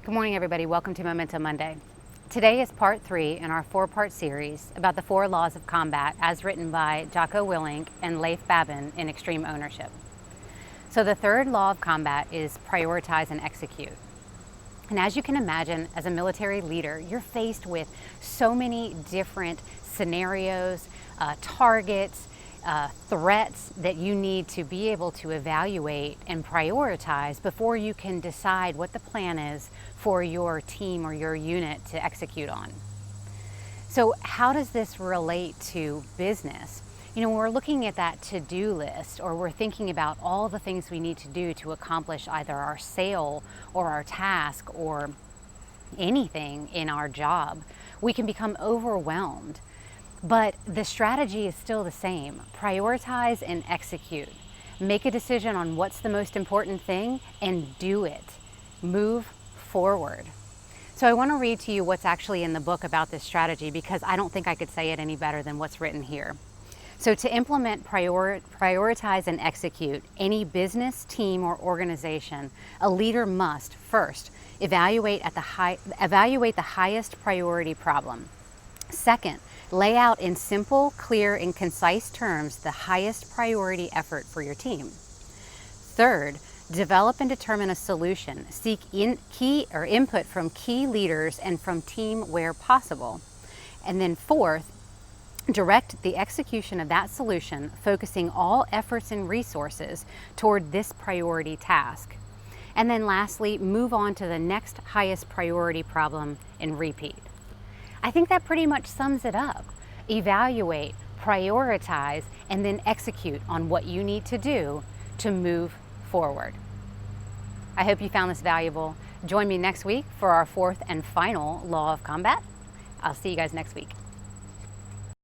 Good morning, everybody. Welcome to Momentum Monday. Today is part 3 in our 4-part series about the 4 laws of combat as written by Jocko, Willink, and Leif Babin in Extreme Ownership. So the third law of combat is prioritize and execute. And as you can imagine, as a military leader, you're faced with so many different scenarios, targets, threats that you need to be able to evaluate and prioritize before you can decide what the plan is for your team or your unit to execute on. So how does this relate to business? You know, when we're looking at that to-do list, or we're thinking about all the things we need to do to accomplish either our sale or our task or anything in our job, we can become overwhelmed. But the strategy is still the same. Prioritize and execute. Make a decision on what's the most important thing and do it. Move forward. So I want to read to you what's actually in the book about this strategy, because I don't think I could say it any better than what's written here. So to implement prioritize and execute any business, team, or organization, a leader must first evaluate the highest priority problem. Second, lay out in simple, clear, and concise terms the highest priority effort for your team. Third, develop and determine a solution. Seek input from key leaders and from team where possible. And then fourth, direct the execution of that solution, focusing all efforts and resources toward this priority task. And then lastly, move on to the next highest priority problem and repeat. I think that pretty much sums it up. Evaluate, prioritize, and then execute on what you need to do to move forward. I hope you found this valuable. Join me next week for our 4th and final law of combat. I'll see you guys next week.